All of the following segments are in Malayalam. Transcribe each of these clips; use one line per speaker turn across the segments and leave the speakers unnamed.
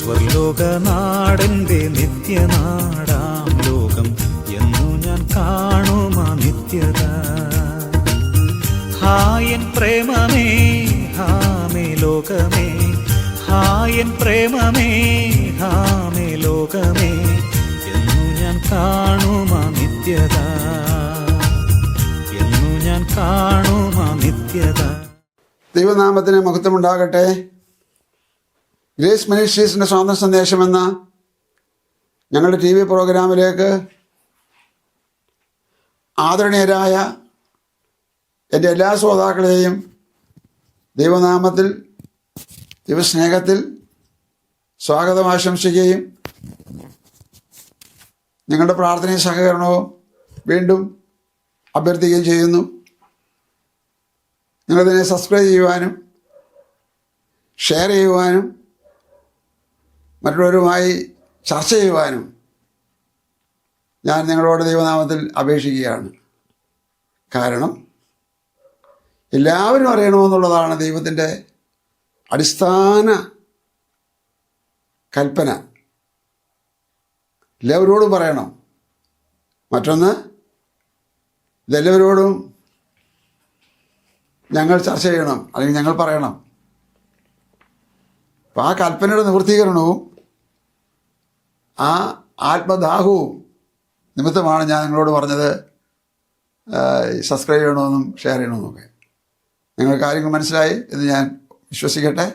സ്വർലോകനാടന്റെ നിത്യനാടാം ലോകം എന്നു ഞാൻ കാണുമാ നിത്യത. ഹായൻ പ്രേമമേ ഹാമേ ലോകമേ, ഹായൻ പ്രേമമേ ഹാമേ ലോകമേ എന്നു ഞാൻ കാണുമാ നിത്യത, എന്നു ഞാൻ കാണുമാ നിത്യത.
ദൈവനാമത്തിന് മഹത്വമുണ്ടാകട്ടെ. ഗ്രേസ് മിനിസ്ട്രീസിൻ്റെ സ്വാതന്ത്ര്യ സന്ദേശമെന്ന ഞങ്ങളുടെ TV പ്രോഗ്രാമിലേക്ക് ആദരണീയരായ എൻ്റെ എല്ലാ ശ്രോതാക്കളെയും ദൈവനാമത്തിൽ ദൈവസ്നേഹത്തിൽ സ്വാഗതം ആശംസിക്കുകയും നിങ്ങളുടെ പ്രാർത്ഥനയും സഹകരണവും വീണ്ടും അഭ്യർത്ഥിക്കുകയും ചെയ്യുന്നു. നിങ്ങളിതിനെ സബ്സ്ക്രൈബ് ചെയ്യുവാനും ഷെയർ ചെയ്യുവാനും മറ്റുള്ളവരുമായി ചർച്ച ചെയ്യുവാനും ഞാൻ നിങ്ങളോട് ദൈവനാമത്തിൽ അപേക്ഷിക്കുകയാണ്. കാരണം എല്ലാവരും അറിയണമെന്നുള്ളതാണ് ദൈവത്തിൻ്റെ അടിസ്ഥാന കൽപ്പന. എല്ലാവരോടും പറയണം. മറ്റൊന്ന്, ഇതെല്ലാവരോടും ഞങ്ങൾ ചർച്ച ചെയ്യണം, അല്ലെങ്കിൽ ഞങ്ങൾ പറയണം. അപ്പം ആ കൽപ്പനയുടെ നിവൃത്തീകരണവും ആ ആത്മദാഹവും നിമിത്തമാണ് ഞാൻ നിങ്ങളോട് പറഞ്ഞത് സബ്സ്ക്രൈബ് ചെയ്യണമെന്നും ഷെയർ ചെയ്യണമെന്നൊക്കെ. നിങ്ങൾ കാര്യങ്ങൾ മനസ്സിലായി എന്ന് ഞാൻ വിശ്വസിക്കട്ടെ.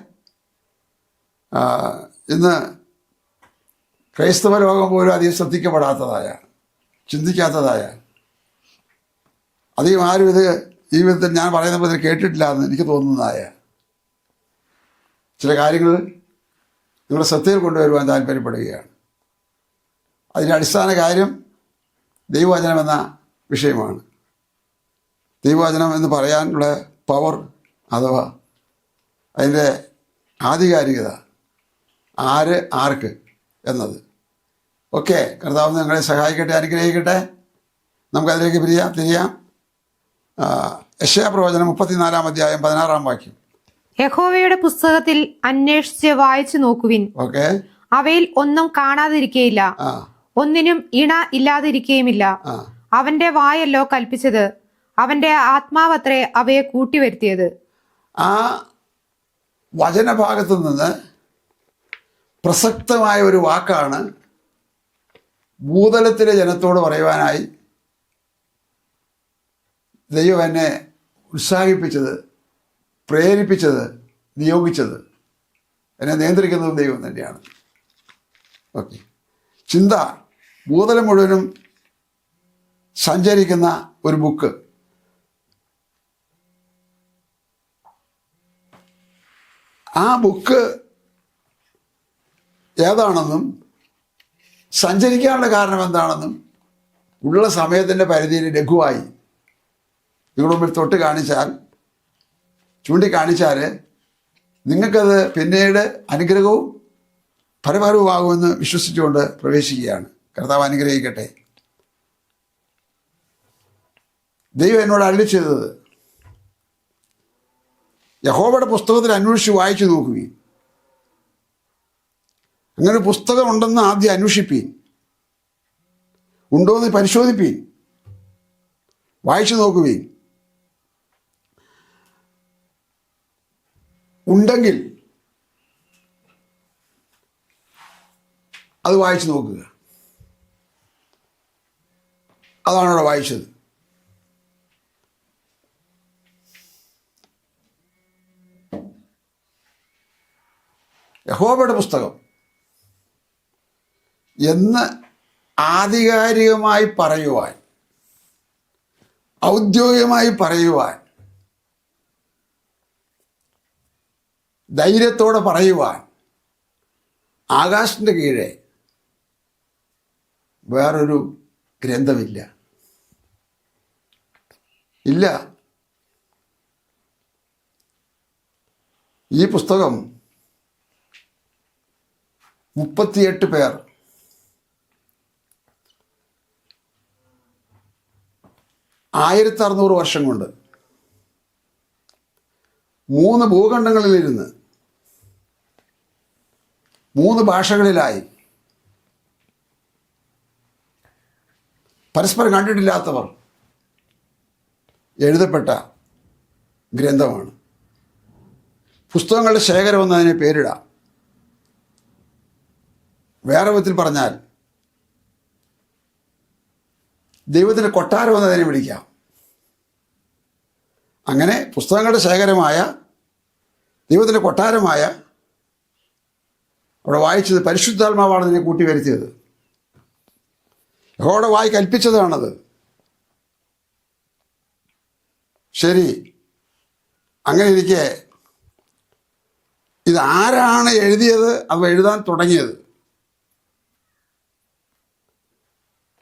ഇന്ന് ക്രൈസ്തവ ലോകം പോലും അധികം ശ്രദ്ധിക്കപ്പെടാത്തതായ, ചിന്തിക്കാത്തതായ, അധികം ആരും ഇത് ഈ വിധത്തിൽ ഞാൻ പറയുന്ന വിധത്തിൽ കേട്ടിട്ടില്ല എന്ന് എനിക്ക് തോന്നുന്നതായ ചില കാര്യങ്ങൾ നിങ്ങളുടെ ശ്രദ്ധയിൽ കൊണ്ടുവരുവാൻ താല്പര്യപ്പെടുകയാണ്. അതിൻ്റെ അടിസ്ഥാന കാര്യം ദൈവവചനം എന്ന വിഷയമാണ്. ദൈവവചനം എന്ന് പറയാനുള്ള പവർ അഥവാ അതിൻ്റെ ആധികാരികത, ആര് ആർക്ക് എന്നത് ഒക്കെ കർത്താവ് നിങ്ങളെ സഹായിക്കട്ടെ, അനുഗ്രഹിക്കട്ടെ. നമുക്കതിലേക്ക് തിരിയാം. യെശയ്യാ പ്രവചനം 34-ാം അധ്യായം 16-ാം വാക്യം.
യഹോവയുടെ പുസ്തകത്തിൽ അന്വേഷിച്ച് വായിച്ചു നോക്കുവിൻ. അവയിൽ ഒന്നും കാണാതിരിക്കയില്ല, ഒന്നിനും ഇണ ഇല്ലാതിരിക്കുകയുമില്ല. അവന്റെ വായല്ലോ കൽപ്പിച്ചത്, അവന്റെ ആത്മാവത്രേ അവയെ കൂട്ടിവരുത്തിയത്.
ആ വചനഭാഗത്തു നിന്ന് പ്രസക്തമായ ഒരു വാക്കാണ് ഭൂതലത്തിലെ ജനത്തോട് പറയുവാനായി ദൈവം എന്നെ ഉത്സാഹിപ്പിച്ചത്, പ്രേരിപ്പിച്ചത്, നിയോഗിച്ചത്. എന്നെ നിയന്ത്രിക്കുന്നതും ദൈവം തന്നെയാണ്. ഓക്കെ, ചിന്ത ഭൂതലം മുഴുവനും സഞ്ചരിക്കുന്ന ഒരു ബുക്ക്. ആ ബുക്ക് ഏതാണെന്നും സഞ്ചരിക്കാനുള്ള കാരണം എന്താണെന്നും ഉള്ള സമയത്തിൻ്റെ പരിധിയിൽ ലഘുവായി നിങ്ങളുടെ മുമ്പിൽ തൊട്ട് കാണിച്ചാൽ, ചൂണ്ടിക്കാണിച്ചാൽ നിങ്ങൾക്കത് പിന്നീട് അനുഗ്രഹവും ഫലപരവുമാകുമെന്ന് വിശ്വസിച്ചുകൊണ്ട് പ്രവേശിക്കുകയാണ്. കർത്താവ് അനുഗ്രഹിക്കട്ടെ. ദൈവം എന്നോട് അരുളി ചെയ്തത്, യഹോവയുടെ പുസ്തകത്തിൽ അന്വേഷിച്ച് വായിച്ചു നോക്കുകയും, അങ്ങനെ പുസ്തകം ഉണ്ടെന്ന് ആദ്യം അന്വേഷിപ്പീൻ, ഉണ്ടോയെന്ന് പരിശോധിപ്പീൻ, വായിച്ചു നോക്കുകയും, ഉണ്ടെങ്കിൽ അത് വായിച്ചു നോക്കുക. അതാണ് അവിടെ വായിച്ചത്. യഹോവയുടെ പുസ്തകം എന്ന് ആധികാരികമായി പറയുവാൻ, ഔദ്യോഗികമായി പറയുവാൻ, ധൈര്യത്തോടെ പറയുവാൻ ആകാശത്തിൻ്റെ കീഴെ വേറൊരു ഗ്രന്ഥമില്ല. ഇല്ല. ഈ പുസ്തകം 38 പേർ 1600 വർഷം കൊണ്ട് 3 ഭൂഖണ്ഡങ്ങളിലിരുന്ന് 3 ഭാഷകളിലായി. പരസ്പരം കണ്ടിട്ടില്ലാത്തവർ എഴുതപ്പെട്ട ഗ്രന്ഥമാണ്. പുസ്തകങ്ങളുടെ ശേഖരം എന്നതിനെ പേരിടാം. വേറെ വിധത്തിൽ പറഞ്ഞാൽ ദൈവത്തിൻ്റെ കൊട്ടാരം എന്നതിനെ വിളിക്കാം. അങ്ങനെ പുസ്തകങ്ങളുടെ ശേഖരമായ ദൈവത്തിൻ്റെ കൊട്ടാരമായ അവിടെ വായിച്ചത് പരിശുദ്ധാത്മാവാണ് ഇതിനെ കൂട്ടി വരുത്തിയത്. യഹോവയുടെ വായി കൽപ്പിച്ചതാണത്. ശരി, അങ്ങനെ ഇരിക്കെ ഇതാരാണ് എഴുതിയത്, അത് എഴുതാൻ തുടങ്ങിയത്?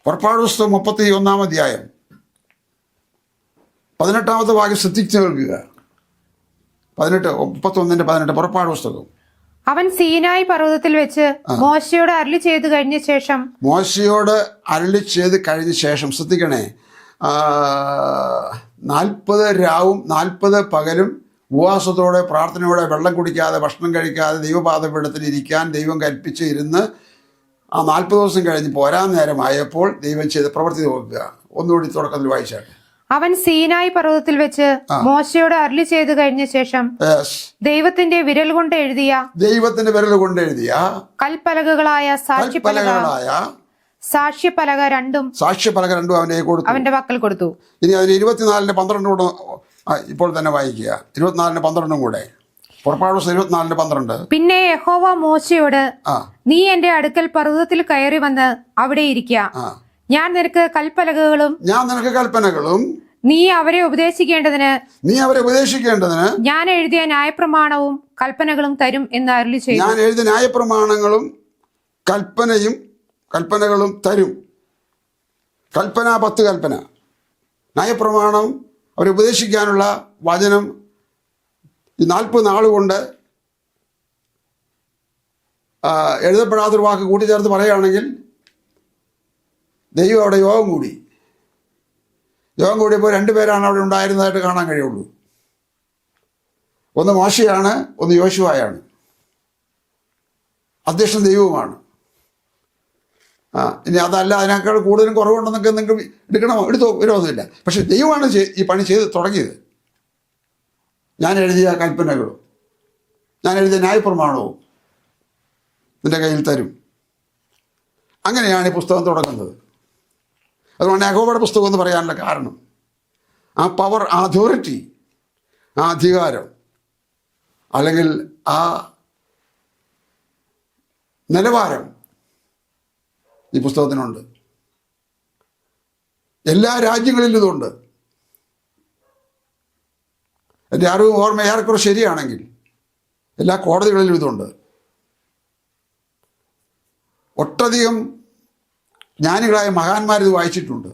പുറപ്പാട് പുസ്തകം 31-ാം അധ്യായം 18-ാമത്തെ വാക്യം ശ്രദ്ധിച്ചു കേൾക്കുക. 31:18 പുറപ്പാട് പുസ്തകം.
അവൻ സീനായി പർവ്വതത്തിൽ വെച്ച് മോശയോട് അരുളി ചെയ്തു കഴിഞ്ഞ ശേഷം ശ്രദ്ധിക്കണേ, 40 രാവും 40 പകലും ഉപവാസത്തോടെ പ്രാർത്ഥനയോടെ വെള്ളം കുടിക്കാതെ ഭക്ഷണം കഴിക്കാതെ ദൈവപാദപീഠത്തിൽ ഇരിക്കാൻ ദൈവം കൽപ്പിച്ച് ഇരുന്ന് ആ 40 ദിവസം കഴിഞ്ഞ് പോരാൻ നേരമായപ്പോൾ ദൈവം ചെയ്ത പ്രവൃത്തി നോക്കുക. ഒന്നുകൂടി തുടക്കത്തിൽ വായിച്ചാട്ടെ. അവൻ സീനായി പർവ്വതത്തിൽ വെച്ച് മോശയോട് അരുളി ചെയ്തു കഴിഞ്ഞ ശേഷം ദൈവത്തിന്റെ വിരൽ കൊണ്ട് എഴുതിയ കൽപ്പലകകളായ സാക്ഷ്യപ്പലക രണ്ടും അവന്റെ പക്കൽ കൊടുത്തു.
ഇനി അതിന് 24-12 കൂടെ ഇപ്പോൾ തന്നെ വായിക്കുക. 24-12 കൂടെ. പുറപ്പാട് 24-12.
പിന്നെ യഹോവ മോശയോട്, നീ എന്റെ അടുക്കൽ പർവ്വതത്തിൽ കയറി വന്ന് അവിടെ ഇരിക്കുക. ഞാൻ നിനക്ക് കൽപ്പലകകളും നീ അവരെ ഉപദേശിക്കേണ്ടതിന് ഞാൻ എഴുതിയ ന്യായപ്രമാണവും കൽപ്പനകളും തരും എന്ന് അരുളി ചെയ്തു.
ഞാൻ എഴുതിയ ന്യായപ്രമാണങ്ങളും കൽപ്പനകളും തരും. കൽപ്പന 10 കൽപ്പന, ന്യായപ്രമാണം അവരെ ഉപദേശിക്കാനുള്ള വചനം. ഈ 40 നാളുകൊണ്ട് എഴുതപ്പെടാത്തൊരു വാക്ക് കൂട്ടിച്ചേർത്ത് പറയുകയാണെങ്കിൽ ദൈവം അവിടെ യോഗം കൂടിയപ്പോൾ 2 പേരാണ് അവിടെ ഉണ്ടായിരുന്നതായിട്ട് കാണാൻ കഴിയുള്ളൂ. ഒന്ന് മോശയാണ്, ഒന്ന് യോശുവയാണ്. അധ്യക്ഷൻ ദൈവവുമാണ്. ഇനി അതല്ല, അതിനേക്കാൾ കൂടുതലും കുറവുണ്ടെന്നൊക്കെ നിങ്ങൾക്ക് എടുത്തോ, വിരോധമില്ല. പക്ഷെ ദൈവമാണ് ഈ പണി ചെയ്ത് തുടങ്ങിയത്. ഞാൻ എഴുതിയ കൽപ്പനകളും ഞാൻ എഴുതിയ ന്യായപ്രമാണവും നിന്റെ കയ്യിൽ തരും. അങ്ങനെയാണ് ഈ പുസ്തകം തുടങ്ങുന്നത്. അതുകൊണ്ട് യഹോവയുടെ പുസ്തകം എന്ന് പറയാനുള്ള കാരണം ആ പവർ, ആ അതോറിറ്റി, ആ അധികാരം, അല്ലെങ്കിൽ ആ നിലവാരം ഈ പുസ്തകത്തിനുണ്ട്. എല്ലാ രാജ്യങ്ങളിലും ഇതുണ്ട്. എൻ്റെ അറിവും ഓർമ്മ ഏറെക്കുറെ ശരിയാണെങ്കിൽ എല്ലാ കോടതികളിലും ഇതുണ്ട്. ഒട്ടധികം ജ്ഞാനികളായ മഹാന്മാർ ഇത് വായിച്ചിട്ടുണ്ട്.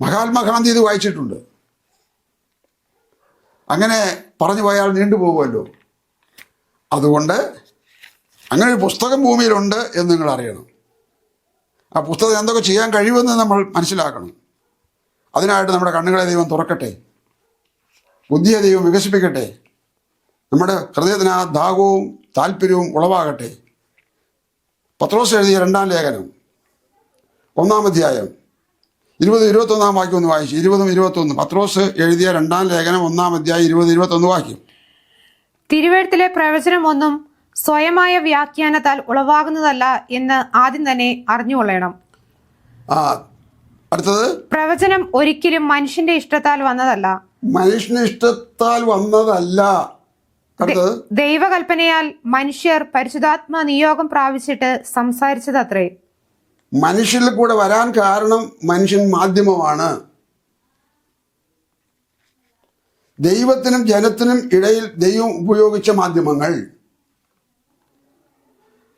മഹാത്മാഗാന്ധി ഇത് വായിച്ചിട്ടുണ്ട്. അങ്ങനെ പറഞ്ഞു പോയാൽ നീണ്ടുപോകുമല്ലോ. അതുകൊണ്ട് അങ്ങനെ ഒരു പുസ്തകം ഭൂമിയിലുണ്ട് എന്ന് നിങ്ങൾ അറിയണം. ആ പുസ്തകം എന്തൊക്കെ ചെയ്യാൻ കഴിയുമെന്ന് നമ്മൾ മനസ്സിലാക്കണം. അതിനായിട്ട് നമ്മുടെ കണ്ണുകളെ ദൈവം തുറക്കട്ടെ, ബുദ്ധിയെ ദൈവം വികസിപ്പിക്കട്ടെ, നമ്മുടെ ഹൃദയത്തിന് ആ ദാഹവും താല്പര്യവും ഉളവാകട്ടെ. പത്രോസ് എഴുതിയ 2-ാം ലേഖനം 1-ാം അധ്യായം 20-21 വാക്യം ഒന്ന് വായിച്ചു. 20-21 പത്രോസ് എഴുതിയ 2-ാം ലേഖനം 1-ാം അധ്യായം 20-21 വാക്യം.
തിരുവെഴുത്തിലെ പ്രവചനം ഒന്നും സ്വയമായ വ്യാഖ്യാനത്താൽ ഉളവാകുന്നതല്ല എന്ന് ആദ്യം തന്നെ അറിഞ്ഞുകൊള്ളണം.
അടുത്തത്,
പ്രവചനം ഒരിക്കലും മനുഷ്യന്റെ ഇഷ്ടത്താൽ വന്നതല്ല. അടുത്തത്, ദൈവകൽപ്പനയാൽ മനുഷ്യർ പരിശുദ്ധാത്മ നിയോഗം പ്രാപിച്ചിട്ട് സംസാരിച്ചതത്രേ.
മനുഷ്യരിൽ കൂടെ വരാൻ കാരണം മനുഷ്യൻ മാധ്യമമാണ്. ദൈവത്തിനും ജനത്തിനും ഇടയിൽ ദൈവം ഉപയോഗിച്ച മാധ്യമങ്ങൾ,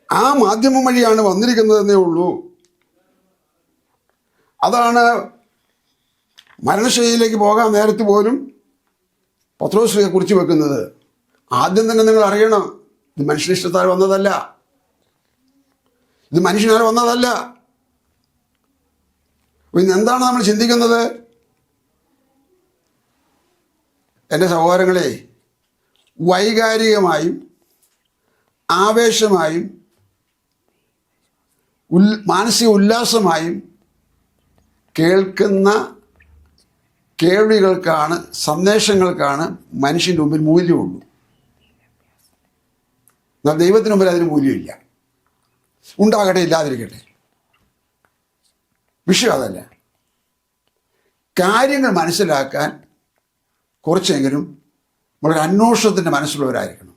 ആ മാധ്യമം വഴിയാണ് വന്നിരിക്കുന്നതെന്നേ ഉള്ളൂ. അതാണ് മരണശൈലിയിലേക്ക് പോകാൻ നേരത്ത് പോലും പത്രോസിനെ കുറിച്ച് വെക്കുന്നത്. ആദ്യം തന്നെ നിങ്ങൾ അറിയണം, ഇത് മനുഷ്യനിഷ്ടത്താൽ വന്നതല്ല, ഇത് മനുഷ്യനാൽ വന്നതല്ല. ഇന്ന് എന്താണ് നമ്മൾ ചിന്തിക്കുന്നത്? എൻ്റെ സഹോദരങ്ങളെ, വൈകാരികമായും
ആവേശമായും മാനസിക ഉല്ലാസമായും കേൾക്കുന്ന കേൾവികൾക്കാണ്, സന്ദേശങ്ങൾക്കാണ് മനുഷ്യൻ്റെ മുമ്പിൽ മൂല്യമുള്ളൂ. എന്നാൽ ദൈവത്തിന് മുമ്പിൽ അതിന് മൂല്യമില്ല. ഉണ്ടാകട്ടെ, ഇല്ലാതിരിക്കട്ടെ, വിഷയം അതല്ല. കാര്യങ്ങൾ മനസ്സിലാക്കാൻ കുറച്ചെങ്കിലും നമ്മളൊരു അന്വേഷണത്തിൻ്റെ മനസ്സുള്ളവരായിരിക്കണം.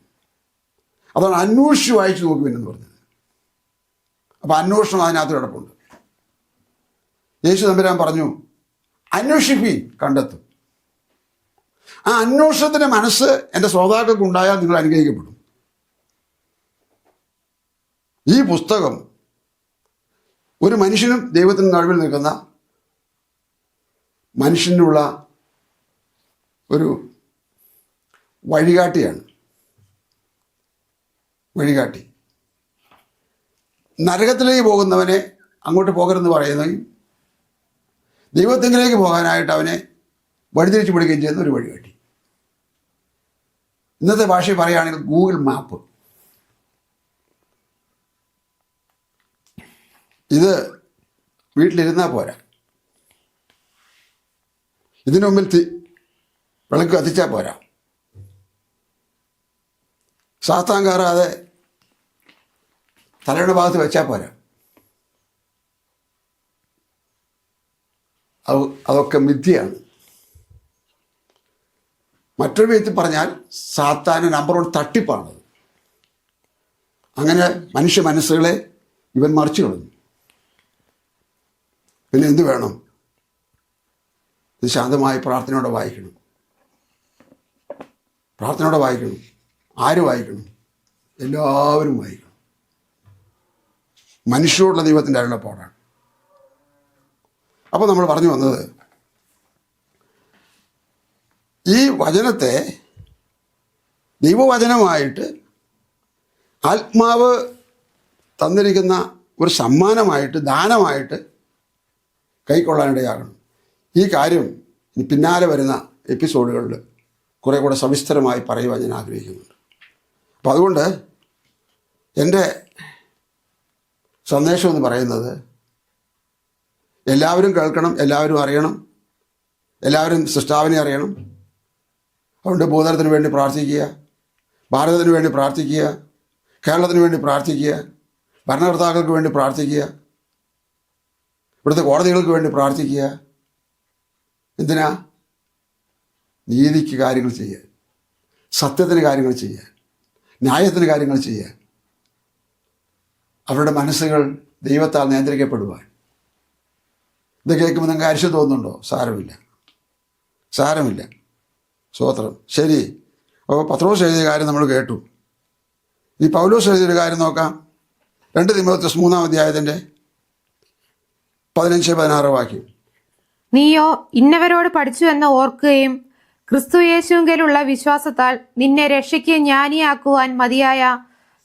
അതാണ് അന്വേഷിച്ച് വായിച്ചു നോക്കുമെന്ന് പറഞ്ഞത്. അപ്പം അന്വേഷണം അതിനകത്ത് കിടപ്പുണ്ട്. യേശു തമ്പുരാൻ പറഞ്ഞു, അന്വേഷിപ്പീൻ കണ്ടെത്തും. ആ അന്വേഷണത്തിൻ്റെ മനസ്സ് എൻ്റെ ശ്രോതാക്കൾക്ക് ഉണ്ടായാൽ നിങ്ങൾ അനുഗ്രഹിക്കപ്പെടും. ഈ പുസ്തകം ഒരു മനുഷ്യനും ദൈവത്തിന് നടുവിൽ നിൽക്കുന്ന മനുഷ്യനുള്ള ഒരു വഴികാട്ടിയാണ്. വഴികാട്ടി. നരകത്തിലേക്ക് പോകുന്നവനെ അങ്ങോട്ട് പോകരുതെന്ന് പറയുകയും ദൈവത്തിലേക്ക് പോകാനായിട്ട് അവനെ വഴിതിരിച്ചു പിടിക്കുകയും ചെയ്യുന്ന ഒരു വഴികാട്ടി. ഇന്നത്തെ ഭാഷയിൽ പറയുകയാണെങ്കിൽ ഗൂഗിൾ മാപ്പ്. ഇത് വീട്ടിലിരുന്നാൽ പോരാ. ഇതിനു മുമ്പിൽ വിളക്ക് കത്തിച്ചാൽ പോരാ. സാത്താൻ കയറാതെ തലയുടെ ഭാഗത്ത് വെച്ചാൽ പോരാ. അതൊക്കെ മിഥ്യയാണ്. മറ്റൊരു വിധത്തിൽ പറഞ്ഞാൽ സാത്താൻ്റെ നമ്പർ 1 തട്ടിപ്പാണത്. അങ്ങനെ മനുഷ്യ മനസ്സുകളെ ഇവൻ മറിച്ചു കളഞ്ഞു. പിന്നെ എന്ത് വേണം? ഇത് ശാന്തമായി പ്രാർത്ഥനയോടെ വായിക്കണം. പ്രാർത്ഥനയോടെ വായിക്കണം. ആര് വായിക്കണം? എല്ലാവരും വായിക്കണം. മനുഷ്യരോടുള്ള ദൈവത്തിൻ്റെ അരുളപ്പാടാണ്. അപ്പോൾ നമ്മൾ പറഞ്ഞു വന്നത്, ഈ വചനത്തെ ദൈവവചനമായിട്ട് ആത്മാവ് തന്നിരിക്കുന്ന ഒരു സമ്മാനമായിട്ട്, ദാനമായിട്ട് കൈക്കൊള്ളാനിടയാകണം. ഈ കാര്യം പിന്നാലെ വരുന്ന എപ്പിസോഡുകളിൽ കുറേ കൂടെ സവിസ്തരമായി പറയുവാൻ ഞാൻ ആഗ്രഹിക്കുന്നുണ്ട്. അപ്പോൾ അതുകൊണ്ട് എൻ്റെ സന്ദേശം എന്ന് പറയുന്നത്, എല്ലാവരും കേൾക്കണം, എല്ലാവരും അറിയണം, എല്ലാവരും സൃഷ്ടാവിനെ അറിയണം. അതുകൊണ്ട് ഭൂതലത്തിന് വേണ്ടി പ്രാർത്ഥിക്കുക, ഭാരതത്തിന് വേണ്ടി പ്രാർത്ഥിക്കുക, കേരളത്തിന് വേണ്ടി പ്രാർത്ഥിക്കുക, ഭരണകർത്താക്കൾക്ക് വേണ്ടി പ്രാർത്ഥിക്കുക, ഇവിടുത്തെ കോടതികൾക്ക് വേണ്ടി പ്രാർത്ഥിക്കുക. എന്തിനാ? നീതിക്ക് കാര്യങ്ങൾ ചെയ്യാൻ, സത്യത്തിന് കാര്യങ്ങൾ ചെയ്യാൻ, ന്യായത്തിന് കാര്യങ്ങൾ ചെയ്യാൻ, അവരുടെ മനസ്സുകൾ ദൈവത്താൽ നിയന്ത്രിക്കപ്പെടുവാൻ. ഇത് കേൾക്കുമ്പോൾ നിങ്ങൾക്ക് അരിശം തോന്നുന്നുണ്ടോ? സാരമില്ല, സാരമില്ല. സ്തോത്രം. ശരി. അപ്പോൾ പത്രോസ് എഴുതിയ കാര്യം നമ്മൾ കേട്ടു. ഈ പൗലോസ് എഴുതിയൊരു കാര്യം നോക്കാം. 2 തിമോഥെയോസ് 3-ാം അധ്യായത്തിൻ്റെ 15-16 വാക്യം.
നീയോ ഇന്നവരോട് പഠിച്ചു എന്ന് ഓർക്കുകയും ക്രിസ്തുയേശുവിലുള്ള വിശ്വാസത്താൽ നിന്നെ രക്ഷയ്ക്ക് ജ്ഞാനിയാക്കുവാൻ മതിയായ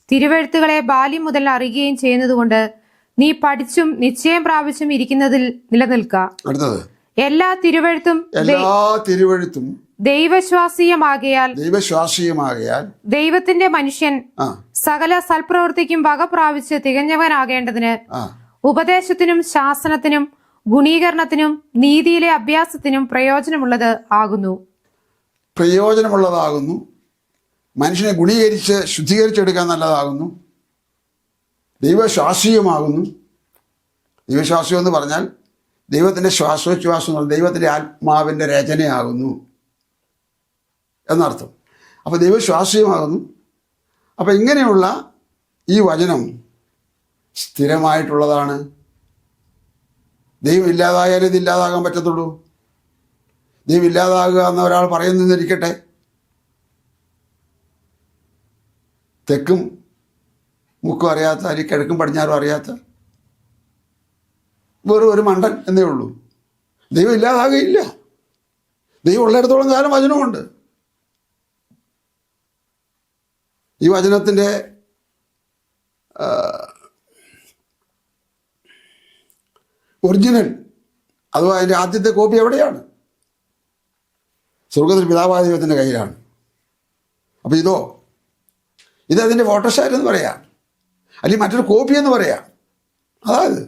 തിരുവെഴുത്തുകളെ ബാല്യം മുതൽ അറിയുകയും ചെയ്യുന്നതുകൊണ്ട് നീ പഠിച്ചും നിശ്ചയം പ്രാപിച്ചും ഇരിക്കുന്നതിൽ നിലനിൽക്കുക.
അടുത്തത്,
എല്ലാ തിരുവെഴുത്തും ദൈവശ്വാസീയമാകയാൽ ദൈവത്തിന്റെ മനുഷ്യൻ സകല സൽപ്രവൃത്തിക്കും വക പ്രാപിച്ച് തികഞ്ഞവനാകേണ്ടതിന് ഉപദേശത്തിനും ശാസനത്തിനും ഗുണീകരണത്തിനും നീതിയിലെ അഭ്യാസത്തിനും
പ്രയോജനമുള്ളതാകുന്നു. മനുഷ്യനെ ഗുണീകരിച്ച് ശുദ്ധീകരിച്ചെടുക്കാൻ നല്ലതാകുന്നു. ദൈവശാസ്ത്രീയമാകുന്നു. ദൈവശാസ്ത്രീയം എന്ന് പറഞ്ഞാൽ ദൈവത്തിൻ്റെ ശ്വാസോച്ഛ്വാസം എന്ന് പറഞ്ഞാൽ ദൈവത്തിൻ്റെ ആത്മാവിൻ്റെ രചനയാകുന്നു എന്നർത്ഥം. അപ്പോൾ ദൈവശാസ്ത്രീയമാകുന്നു. അപ്പോൾ ഇങ്ങനെയുള്ള ഈ വചനം സ്ഥിരമായിട്ടുള്ളതാണ്. ദൈവം ഇല്ലാതായാലേ ഇത് ഇല്ലാതാകാൻ പറ്റത്തുള്ളൂ. ദൈവം ഇല്ലാതാകുക എന്ന് ഒരാൾ പറയുന്നിരിക്കട്ടെ, തെക്കും മുക്കും അറിയാത്ത, അല്ലെങ്കിൽ കിഴക്കും പടിഞ്ഞാറും അറിയാത്ത വെറും ഒരു മണ്ടൻ എന്നേ ഉള്ളൂ. ദൈവം ഇല്ലാതാകുകയില്ല. ദൈവം ഉള്ളിടത്തോളം കാലം വചനമുണ്ട്. ഈ വചനത്തിൻ്റെ ഒറിജിനൽ അഥവാ അതിൻ്റെ ആദ്യത്തെ കോപ്പി എവിടെയാണ്? സ്വർഗത്തിൽ പിതാവായ ദൈവത്തിൻ്റെ കയ്യിലാണ്. അപ്പോൾ ഇതോ ഇത് അതിൻ്റെ ഫോട്ടോസ്റ്റാറ്റ് എന്ന് പറയാം, അല്ലെങ്കിൽ മറ്റൊരു കോപ്പി എന്ന് പറയാം. അതായത്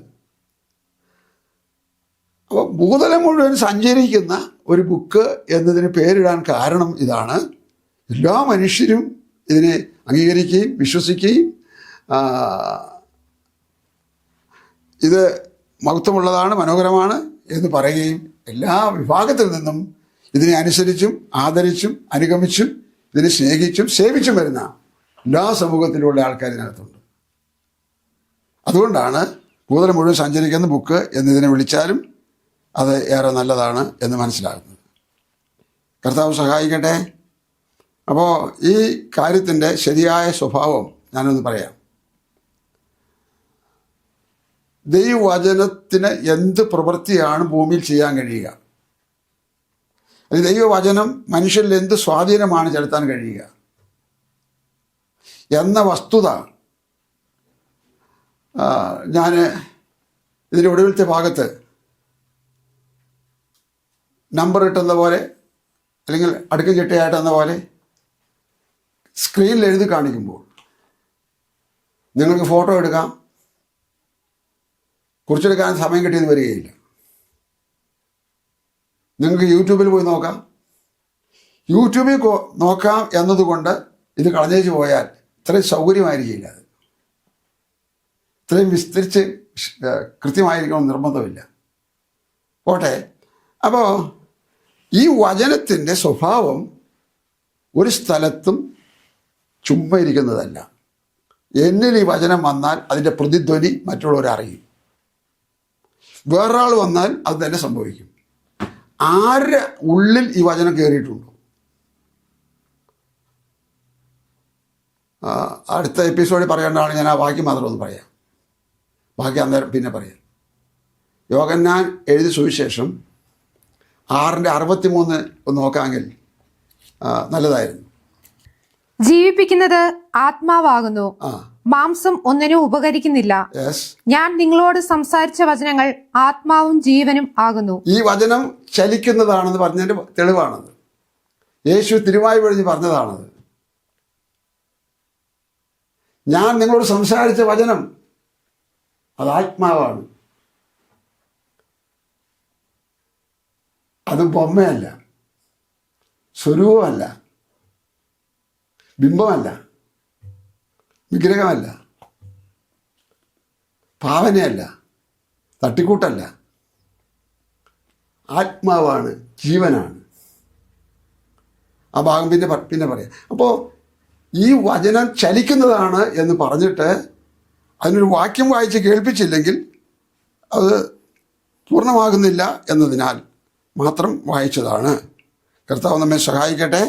അപ്പോൾ ഭൂതലം മുഴുവൻ സഞ്ചരിക്കുന്ന ഒരു ബുക്ക് എന്നതിന് പേരിടാൻ കാരണം ഇതാണ്. എല്ലാ മനുഷ്യരും ഇതിനെ അംഗീകരിക്കുകയും വിശ്വസിക്കുകയും ഇത് മഹത്വമുള്ളതാണ്, മനോഹരമാണ് എന്ന് പറയുകയും എല്ലാ വിഭാഗത്തിൽ നിന്നും ഇതിനെ അനുസരിച്ചും ആദരിച്ചും അനുഗമിച്ചും ഇതിനെ സ്നേഹിച്ചും സേവിച്ചും വരുന്ന എല്ലാ സമൂഹത്തിലുള്ള ആൾക്കാർ ഇതിനകത്തുണ്ട്. അതുകൊണ്ടാണ് ഭൂതലം മുഴുവൻ സഞ്ചരിക്കുന്ന ബുക്ക് എന്നതിനെ വിളിച്ചാലും അത് ഏറെ നല്ലതാണ് എന്ന് മനസ്സിലാകുന്നത്. കർത്താവ് സഹായിക്കട്ടെ. അപ്പോൾ ഈ കാര്യത്തിൻ്റെ ശരിയായ സ്വഭാവം ഞാനൊന്ന് പറയാം. ദൈവവചനത്തിന് എന്ത് പ്രവൃത്തിയാണ് ഭൂമിയിൽ ചെയ്യാൻ കഴിയുക, അല്ലെങ്കിൽ ദൈവവചനം മനുഷ്യരിൽ എന്ത് സ്വാധീനമാണ് ചെലുത്താൻ കഴിയുക എന്ന വസ്തുത ഞാൻ ഇതിൻ്റെ ഒടുവിലത്തെ ഭാഗത്ത് നമ്പർ ഇട്ടെന്ന പോലെ അല്ലെങ്കിൽ അടുക്കും ചിട്ടയായിട്ടെന്ന പോലെ സ്ക്രീനിൽ എഴുതി കാണിക്കുമ്പോൾ നിങ്ങൾക്ക് ഫോട്ടോ എടുക്കാം, കുറിച്ചെടുക്കാൻ സമയം കിട്ടിയെന്ന് വരികയില്ല. നിങ്ങൾക്ക് യൂട്യൂബിൽ പോയി നോക്കാം. യൂട്യൂബിൽ നോക്കാം എന്നതുകൊണ്ട് ഇത് കളഞ്ഞേച്ച് പോയാൽ ഇത്രയും സൗകര്യമായിരിക്കില്ല. അത് ഇത്രയും വിസ്തരിച്ച് കൃത്യമായിരിക്കണം നിർബന്ധമില്ല. പോട്ടെ. അപ്പോൾ ഈ വചനത്തിൻ്റെ സ്വഭാവം ഒരു സ്ഥലത്തും ചുമ്മാ ഇരിക്കുന്നതല്ല. എന്നിൽ ഈ വചനം വന്നാൽ അതിൻ്റെ പ്രതിധ്വനി മറ്റുള്ളവർ അറിയും. വേറൊരാൾ വന്നാൽ അത് തന്നെ സംഭവിക്കും. ആരുടെ ഉള്ളിൽ ഈ വചനം കയറിയിട്ടുണ്ടോ? അടുത്ത എപ്പിസോഡിൽ പറയേണ്ടതാണ്. ഞാൻ ആ വാക്യം മാത്രം ഒന്ന് പറയാം, ബാക്കി അന്നേരം പിന്നെ പറയാം. യോഹന്നാൻ എഴുതിയ സുവിശേഷം 6:63 ഒന്ന് നോക്കാമെങ്കിൽ നല്ലതായിരുന്നു.
ജീവിപ്പിക്കുന്നത് ആത്മാവാകുന്നു, മാംസം ഒന്നിനും ഉപകരിക്കുന്നില്ല. ഞാൻ നിങ്ങളോട് സംസാരിച്ച വചനങ്ങൾ ആത്മാവും ജീവനും ആകുന്നു.
ഈ വചനം ചലിക്കുന്നതാണെന്ന് പറഞ്ഞതിന്റെ തെളിവാണത്. യേശു തിരുവായി വഴി പറഞ്ഞതാണത്. ഞാൻ നിങ്ങളോട് സംസാരിച്ച വചനം അത് ആത്മാവാണ്, അത് ബൊമ്മയല്ല, സ്വരൂപമല്ല, ബിംബമല്ല, വിഗ്രഹമല്ല, ഭാവനയല്ല, തട്ടിക്കൂട്ടല്ല, ആത്മാവാണ്, ജീവനാണ്. ആ ഭാഗം പിന്നെ പറയാം. അപ്പോൾ ഈ വചനം ചലിക്കുന്നതാണ് എന്ന് പറഞ്ഞിട്ട് അതിനൊരു വാക്യം വായിച്ച് കേൾപ്പിച്ചില്ലെങ്കിൽ അത് പൂർണ്ണമാകുന്നില്ല എന്നതിനാൽ മാത്രം വായിച്ചതാണ്. കർത്താവ് നമ്മെ സഹായിക്കട്ടെ.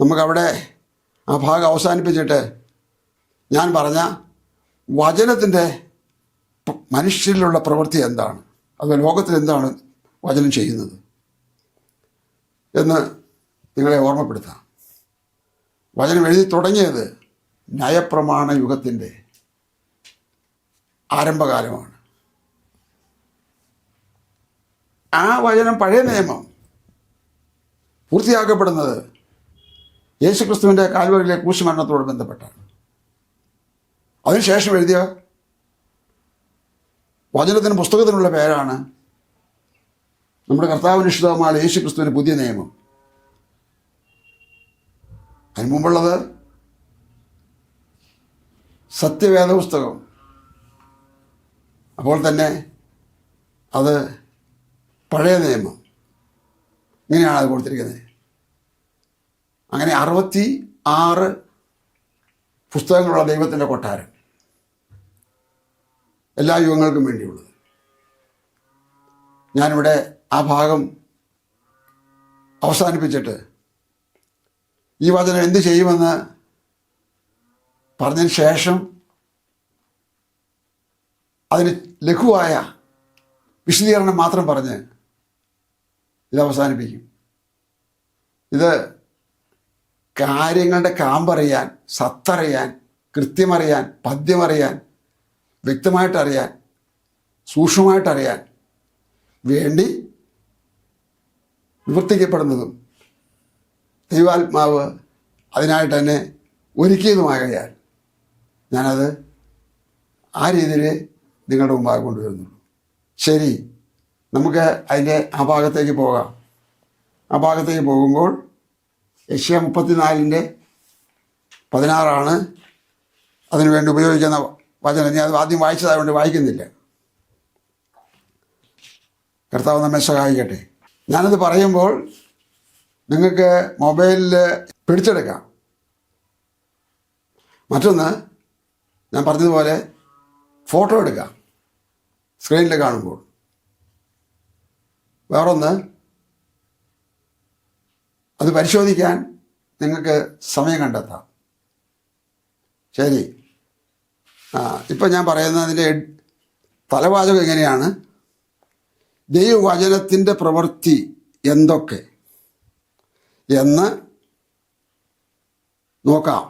നമുക്കവിടെ ആ ഭാഗം അവസാനിപ്പിച്ചിട്ട് ഞാൻ പറഞ്ഞ വചനത്തിൻ്റെ മനുഷ്യരിലുള്ള പ്രവൃത്തി എന്താണ്, അത് ലോകത്തിൽ എന്താണ് വചനം ചെയ്യുന്നത് എന്ന് നിങ്ങളെ ഓർമ്മപ്പെടുത്താം. വചനം എഴുതി തുടങ്ങിയത് ന്യായപ്രമാണ യുഗത്തിൻ്റെ ആരംഭകാലമാണ്. ആ വചനം പഴയ നിയമം പൂർത്തിയാക്കപ്പെടുന്നത് യേശുക്രിസ്തുവിൻ്റെ കാൽവരിയിലെ ക്രൂശുമരണത്തോട് ബന്ധപ്പെട്ടാണ്. അതിനുശേഷം എഴുതിയ വചനത്തിന് പുസ്തകത്തിനുള്ള പേരാണ് നമ്മുടെ കർത്താവിനിഷ്ടമായ യേശുക്രിസ്തുവിൻ്റെ പുതിയ നിയമം. അതിന് മുമ്പുള്ളത് സത്യവേദ പുസ്തകം. അപ്പോൾ തന്നെ അത് പഴയ നിയമം. ഇങ്ങനെയാണ് അത് കൊടുത്തിരിക്കുന്നത്. അങ്ങനെ 66 പുസ്തകങ്ങളുള്ള ദൈവത്തിൻ്റെ കൊട്ടാരം, എല്ലാ യുഗങ്ങൾക്കും വേണ്ടിയുള്ളത്. ഞാനിവിടെ ആ ഭാഗം അവസാനിപ്പിച്ചിട്ട് ഈ വചനം എന്ത് ചെയ്യുമെന്ന് പറഞ്ഞതിന് ശേഷം അതിന് ലഘുവായ വിശദീകരണം മാത്രം പറഞ്ഞ് ഇത് അവസാനിപ്പിക്കും. ഇത് കാര്യങ്ങളുടെ കാമ്പറിയാൻ, സത്തറിയാൻ, കൃത്യമറിയാൻ, പദ്യമറിയാൻ, വ്യക്തമായിട്ടറിയാൻ, സൂക്ഷ്മമായിട്ടറിയാൻ വേണ്ടി നിവർത്തിക്കപ്പെടുന്നതും ദൈവാത്മാവ് അതിനായിട്ട് തന്നെ ഒരുക്കിയതുമാകയാൽ ഞാനത് ആ രീതിയിൽ നിങ്ങളുടെ മുമ്പാകെ കൊണ്ടുവരുന്നുള്ളൂ. ശരി, നമുക്ക് അതിൻ്റെ ആ ഭാഗത്തേക്ക് പോകാം. ആ ഭാഗത്തേക്ക് പോകുമ്പോൾ യെശയ്യാ 34:16 അതിനുവേണ്ടി ഉപയോഗിക്കുന്ന വചനം. ഞാൻ അത് ആദ്യം വായിച്ചതായതുകൊണ്ട് വായിക്കുന്നില്ല. കർത്താവ് നമ്മെ സഹായിക്കട്ടെ. ഞാനത് പറയുമ്പോൾ നിങ്ങൾക്ക് മൊബൈലിൽ പിടിച്ചെടുക്കാം. മറ്റൊന്ന്, ഞാൻ പറഞ്ഞതുപോലെ ഫോട്ടോ എടുക്കാം സ്ക്രീനിൽ കാണുമ്പോൾ. വേറൊന്ന്, അത് പരിശോധിക്കാൻ നിങ്ങൾക്ക് സമയം കണ്ടെത്താം. ശരി, ഇപ്പം ഞാൻ പറയുന്നതിൻ്റെ തലവാചകം എങ്ങനെയാണ്? ദൈവവചനത്തിൻ്റെ പ്രവൃത്തി എന്തൊക്കെ എന്ന് നോക്കാം.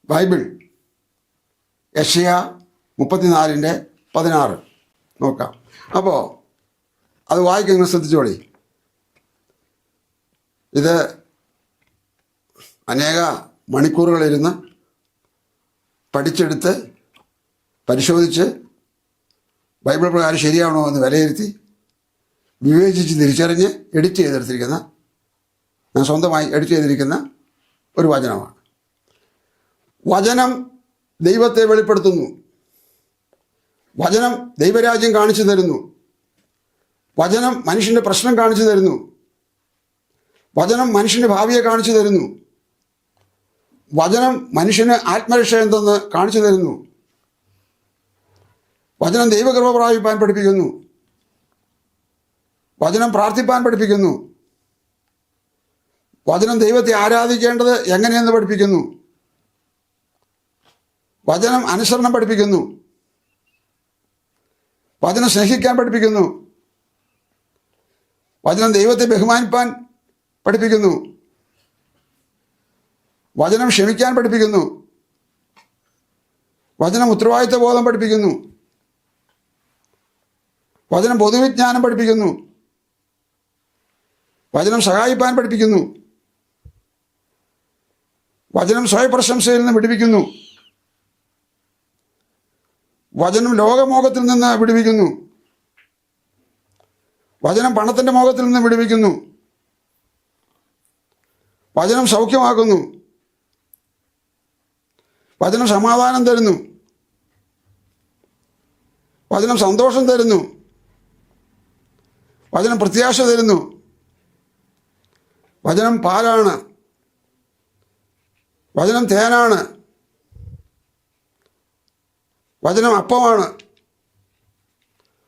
ബൈബിൾ യെശയ്യാ 34:16 നോക്കാം. അപ്പോൾ അത് വായിക്കുന്ന ശ്രദ്ധിച്ചോളി. ഇത് അനേക മണിക്കൂറുകളിരുന്ന് പഠിച്ചെടുത്ത് പരിശോധിച്ച് ബൈബിൾ പ്രകാരം ശരിയാണോ എന്ന് വിലയിരുത്തി വിവേചിച്ച് തിരിച്ചറിഞ്ഞ് എഡിറ്റ് ചെയ്തെടുത്തിരിക്കുന്ന, ഞാൻ സ്വന്തമായി എഡിറ്റ് ചെയ്തിരിക്കുന്ന ഒരു വചനമാണ്. വചനം ദൈവത്തെ വെളിപ്പെടുത്തുന്നു. വചനം ദൈവരാജ്യം കാണിച്ചു തരുന്നു. വചനം മനുഷ്യൻ്റെ പ്രശ്നം കാണിച്ചു തരുന്നു. വചനം മനുഷ്യൻ്റെ ഭാവിയെ കാണിച്ചു തരുന്നു. വചനം മനുഷ്യന് ആത്മരക്ഷ എന്തെന്ന് കാണിച്ചു തരുന്നു. വചനം ദൈവകൃപ പ്രാപിപ്പാൻ പഠിപ്പിക്കുന്നു. വചനം പ്രാർത്ഥിപ്പാൻ പഠിപ്പിക്കുന്നു. വചനം ദൈവത്തെ ആരാധിക്കേണ്ടത് എങ്ങനെയെന്ന് പഠിപ്പിക്കുന്നു. വചനം അനുസരണം പഠിപ്പിക്കുന്നു. വചനം സ്നേഹിക്കാൻ പഠിപ്പിക്കുന്നു. വചനം ദൈവത്തെ ബഹുമാനിപ്പാൻ പഠിപ്പിക്കുന്നു. വചനം ക്ഷമിക്കാൻ പഠിപ്പിക്കുന്നു. വചനം ഉത്തരവാദിത്വ ബോധം പഠിപ്പിക്കുന്നു. വചനം പൊതുവിജ്ഞാനം പഠിപ്പിക്കുന്നു. വചനം സഹായിപ്പാൻ പഠിപ്പിക്കുന്നു. വചനം സ്വയപ്രശംസയിൽ നിന്ന് വിടുവിക്കുന്നു. വചനം ലോകമോഹത്തിൽ നിന്ന് വിടുവിക്കുന്നു. വചനം പണത്തിൻ്റെ മോഹത്തിൽ നിന്ന് വിടുവിക്കുന്നു. വചനം സൗഖ്യമാക്കുന്നു. വചനം സമാധാനം തരുന്നു. വചനം സന്തോഷം തരുന്നു. വചനം പ്രത്യാശ തരുന്നു. വചനം പാലാണ്. വചനം തേനാണ്. വചനം അപ്പമാണ്.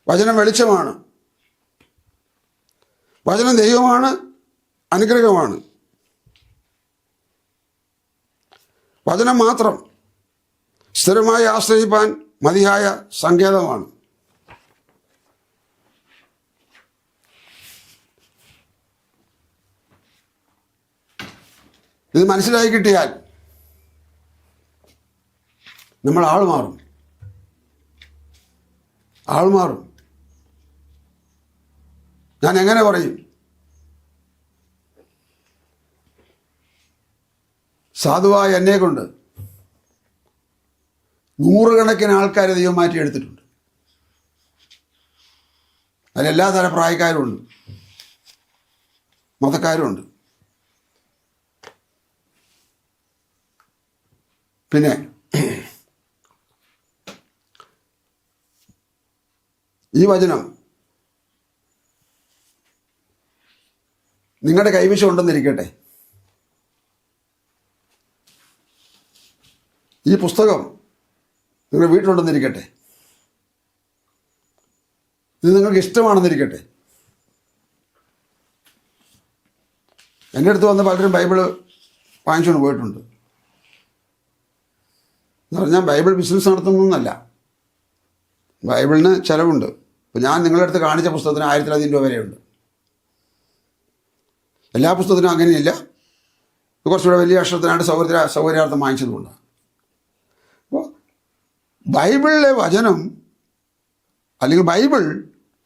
വചനം വെളിച്ചമാണ്. വചനം ദൈവമാണ്, അനുഗ്രഹമാണ്. വചനം മാത്രം സ്ഥിരമായി ആശ്രയിപ്പാൻ മതിയായ സങ്കേതമാണ്. ഇത് മനസ്സിലായി കിട്ടിയാൽ നമ്മൾ ആൾ മാറും. ഞാൻ എങ്ങനെ പറയും? സാധുവായ എന്നെ കൊണ്ട് നൂറുകണക്കിന് ആൾക്കാരെ ദൈവം മാറ്റിയെടുത്തിട്ടുണ്ട്. അതിലെല്ലാ തരം പ്രായക്കാരുമുണ്ട്, മതക്കാരുമുണ്ട്. പിന്നെ ഈ വചനം നിങ്ങളുടെ കൈവശം ഉണ്ടെന്നിരിക്കട്ടെ. ഈ പുസ്തകം നിങ്ങളുടെ വീട്ടിലുണ്ടെന്നിരിക്കട്ടെ. ഇത് നിങ്ങൾക്ക് ഇഷ്ടമാണെന്നിരിക്കട്ടെ. എൻ്റെ അടുത്ത് വന്ന് പലരും ബൈബിള് വാങ്ങിച്ചുകൊണ്ട് പോയിട്ടുണ്ട്. എന്ന് പറഞ്ഞാൽ ബൈബിൾ ബിസിനസ് നടത്തുന്നൊന്നല്ല, ബൈബിളിന് ചിലവുണ്ട്. ഇപ്പോൾ ഞാൻ നിങ്ങളുടെ അടുത്ത് കാണിച്ച പുസ്തകത്തിന് 1000-ലധികം രൂപ വരെയുണ്ട്. എല്ലാ പുസ്തകത്തിനും അങ്ങനെയില്ല. കുറച്ചുകൂടെ വലിയ അക്ഷരത്തിനായിട്ട് സൗകര്യാർത്ഥം വാങ്ങിച്ചതുകൊണ്ട്. അപ്പോൾ ബൈബിളിലെ വചനം അല്ലെങ്കിൽ ബൈബിൾ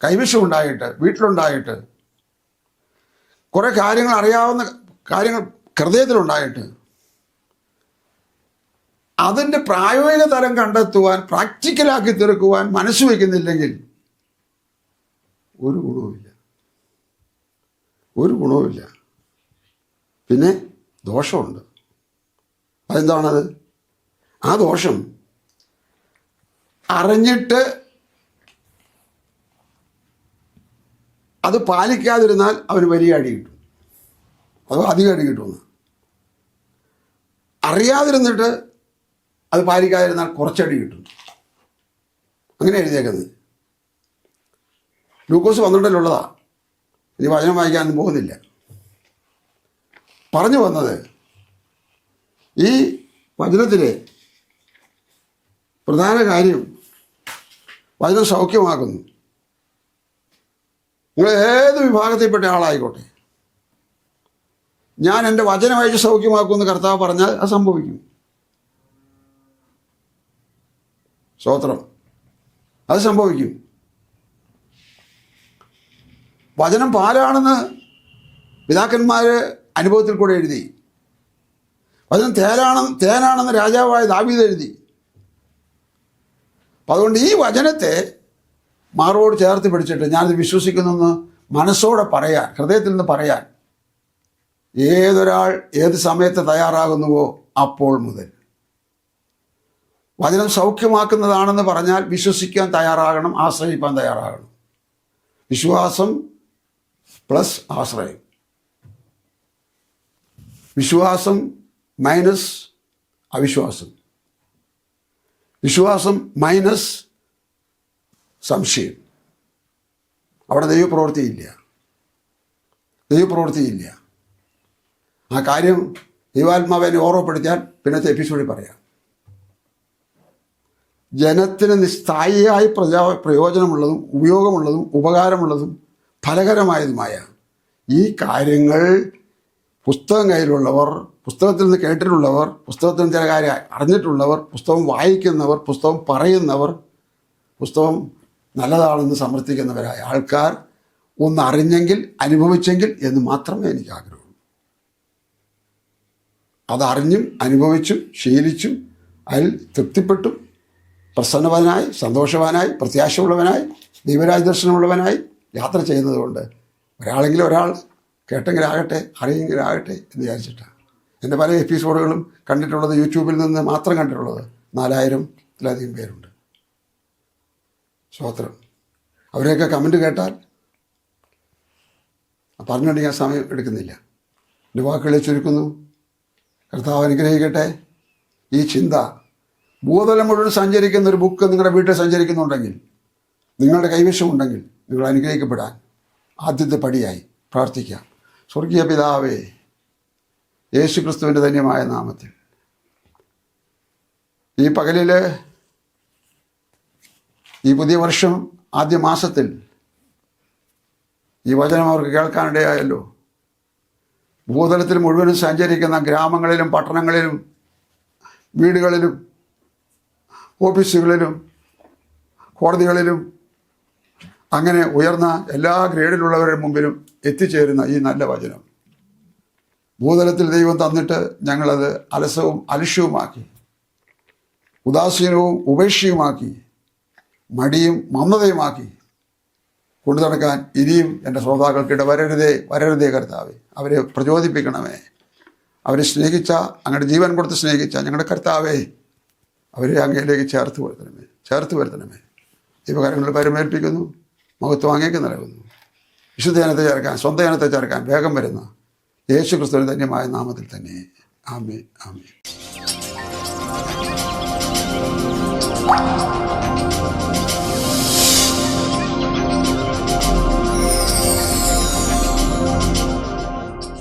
കൈവശമുണ്ടായിട്ട് വീട്ടിലുണ്ടായിട്ട് കുറേ കാര്യങ്ങൾ ഹൃദയത്തിലുണ്ടായിട്ട് അതിൻ്റെ പ്രായോഗിക തലം കണ്ടെത്തുവാൻ, പ്രാക്ടിക്കലാക്കി തീർക്കുവാൻ മനസ്സ് വയ്ക്കുന്നില്ലെങ്കിൽ ഒരു ഗുണവുമില്ല, ഒരു ഗുണവുമില്ല. പിന്നെ ദോഷമുണ്ട്. അതെന്താണത്? ആ ദോഷം അറിഞ്ഞിട്ട് അത് പാലിക്കാതിരുന്നാൽ അവന് വലിയ അടി കിട്ടും, അതോ അധികം അടി കിട്ടുമെന്ന്. അറിയാതിരുന്നിട്ട് അത് പാലിക്കാതിരുന്നാൽ കുറച്ചടി കിട്ടും. അങ്ങനെ എഴുതിയേക്കുന്നത് ലൂക്കോസ് 12-ലുള്ളതാ. ഇനി വചനം വായിക്കാനൊന്നും പോകുന്നില്ല. പറഞ്ഞു വന്നത്, ഈ വചനത്തിലെ പ്രധാന കാര്യം വചനം സൗഖ്യമാക്കുന്നു. നിങ്ങൾ ഏത് വിഭാഗത്തിൽപ്പെട്ട ആളായിക്കോട്ടെ, ഞാൻ എൻ്റെ വചനം അയച്ച് സൗഖ്യമാക്കുമെന്ന് കർത്താവ് പറഞ്ഞാൽ അത് സംഭവിക്കും. സ്തോത്രം, അത് സംഭവിക്കും. വചനം പാലാണെന്ന് പിതാക്കന്മാർ അനുഭവത്തിൽ കൂടെ എഴുതി. വചനം തേനാണെന്ന് രാജാവായ ദാവീദ് എഴുതി. അപ്പം അതുകൊണ്ട് ഈ വചനത്തെ മാറോട് ചേർത്ത് പിടിച്ചിട്ട് ഞാനത് വിശ്വസിക്കുന്നെന്ന് മനസ്സോടെ പറയാൻ, ഹൃദയത്തിൽ നിന്ന് പറയാൻ ഏതൊരാൾ ഏത് സമയത്ത് തയ്യാറാകുന്നുവോ അപ്പോൾ മുതൽ. വചനം സൗഖ്യമാക്കുന്നതാണെന്ന് പറഞ്ഞാൽ വിശ്വസിക്കാൻ തയ്യാറാകണം, ആശ്രയിക്കാൻ തയ്യാറാകണം. വിശ്വാസം പ്ലസ് ആശ്രയം. വിശ്വാസം മൈനസ് അവിശ്വാസം. വിശ്വാസം മൈനസ് സംശയം. അവിടെ ദൈവപ്രവൃത്തിയില്ല, ദൈവപ്രവൃത്തിയില്ല. ആ കാര്യം ദൈവാത്മാവിനെ ഓർമ്മപ്പെടുത്തിയാൽ പിന്നത്തെ എപ്പിസോഡിൽ പറയാം. ജനത്തിന് സ്ഥായിയായി പ്രയോജനമുള്ളതും ഉപയോഗമുള്ളതും ഉപകാരമുള്ളതും ഫലകരമായതുമായ ഈ കാര്യങ്ങൾ പുസ്തകം കയ്യിലുള്ളവർ, പുസ്തകത്തിൽ നിന്ന് കേട്ടിട്ടുള്ളവർ, പുസ്തകത്തിൽ നിന്ന് ചില കാര്യം അറിഞ്ഞിട്ടുള്ളവർ, പുസ്തകം വായിക്കുന്നവർ, പുസ്തകം പറയുന്നവർ, പുസ്തകം നല്ലതാണെന്ന് സമർത്ഥിക്കുന്നവരായ ആൾക്കാർ ഒന്ന് അറിഞ്ഞെങ്കിൽ, അനുഭവിച്ചെങ്കിൽ എന്ന് മാത്രമേ എനിക്ക് ആഗ്രഹമുള്ളൂ. അതറിഞ്ഞും അനുഭവിച്ചും ശീലിച്ചും അതിൽ തൃപ്തിപ്പെട്ടും പ്രസന്നവാനായി, സന്തോഷവാനായി, പ്രത്യാശയുള്ളവനായി, ദൈവരാജ ദർശനമുള്ളവനായി യാത്ര ചെയ്യുന്നതുകൊണ്ട് ഒരാളെങ്കിലും ഒരാൾ കേട്ടെങ്കിലാകട്ടെ, അറിയെങ്കിലാകട്ടെ എന്ന് വിചാരിച്ചിട്ടാണ്. എൻ്റെ പല എപ്പിസോഡുകളും കണ്ടിട്ടുള്ളത് യൂട്യൂബിൽ നിന്ന് മാത്രം കണ്ടിട്ടുള്ളത് 4000-ത്തിലധികം പേരുണ്ട്. സ്തോത്രം. അവരെയൊക്കെ കമൻറ്റ് കേട്ടാൽ പറഞ്ഞുകൊണ്ട് ഞാൻ സമയം എടുക്കുന്നില്ല. എൻ്റെ വാക്കുകളെ ചുരുക്കുന്നു. കർത്താവ് അനുഗ്രഹിക്കട്ടെ. ഈ ചിന്ത ഭൂതലം മുഴുവൻ സഞ്ചരിക്കുന്ന ഒരു ബുക്ക് നിങ്ങളുടെ വീട്ടിൽ സഞ്ചരിക്കുന്നുണ്ടെങ്കിൽ, നിങ്ങളുടെ കൈവശമുണ്ടെങ്കിൽ, നിങ്ങൾ അനുഗ്രഹിക്കപ്പെടാൻ ആദ്യത്തെ പടിയായി പ്രാർത്ഥിക്കാം. സ്വർഗീയ പിതാവേ, യേശു ക്രിസ്തുവിൻ്റെ ധന്യമായ നാമത്തിൽ ഈ പകലിൽ, ഈ പുതിയ വർഷം ആദ്യ മാസത്തിൽ ഈ വചനം അവർക്ക് കേൾക്കാനിടയായല്ലോ. ഭൂതലത്തിൽ മുഴുവനും സഞ്ചരിക്കുന്ന ഗ്രാമങ്ങളിലും പട്ടണങ്ങളിലും വീടുകളിലും ഓഫീസുകളിലും കോടതികളിലും അങ്ങനെ ഉയർന്ന എല്ലാ ഗ്രേഡിലുള്ളവരുടെ മുമ്പിലും എത്തിച്ചേരുന്ന ഈ നല്ല വചനം ഭൂതലത്തിൽ ദൈവം തന്നിട്ട് ഞങ്ങളത് അലസവും അലക്ഷ്യവുമാക്കി, ഉദാസീനവും ഉപേക്ഷയുമാക്കി, മടിയും മന്ദതയുമാക്കി കൊണ്ടു നടക്കാൻ ഇനിയും എൻ്റെ ശ്രോതാക്കൾക്കിടെ വരരുതേ കർത്താവേ. അവരെ പ്രചോദിപ്പിക്കണമേ. അവരെ സ്നേഹിച്ച, അങ്ങയുടെ ജീവൻ കൊടുത്ത് സ്നേഹിച്ച ഞങ്ങളുടെ കർത്താവേ, അവരെ അങ്ങയിലേക്ക് ചേർത്ത് വരുത്തണമേ. ദൈവകാര്യങ്ങളിൽ പരിമേൽപ്പിക്കുന്നു. മഹത്വം അങ്ങേക്ക് നൽകുന്നു. വിശുദ്ധ ജനത്തെ ചേർക്കാൻ, സ്വന്തം ജനത്തെ ചേർക്കാൻ വേഗം വരുന്ന യേശു ക്രിസ്തുവിന്റെ ധന്യമായ നാമത്തിൽ തന്നെ. ആമേൻ, ആമേൻ.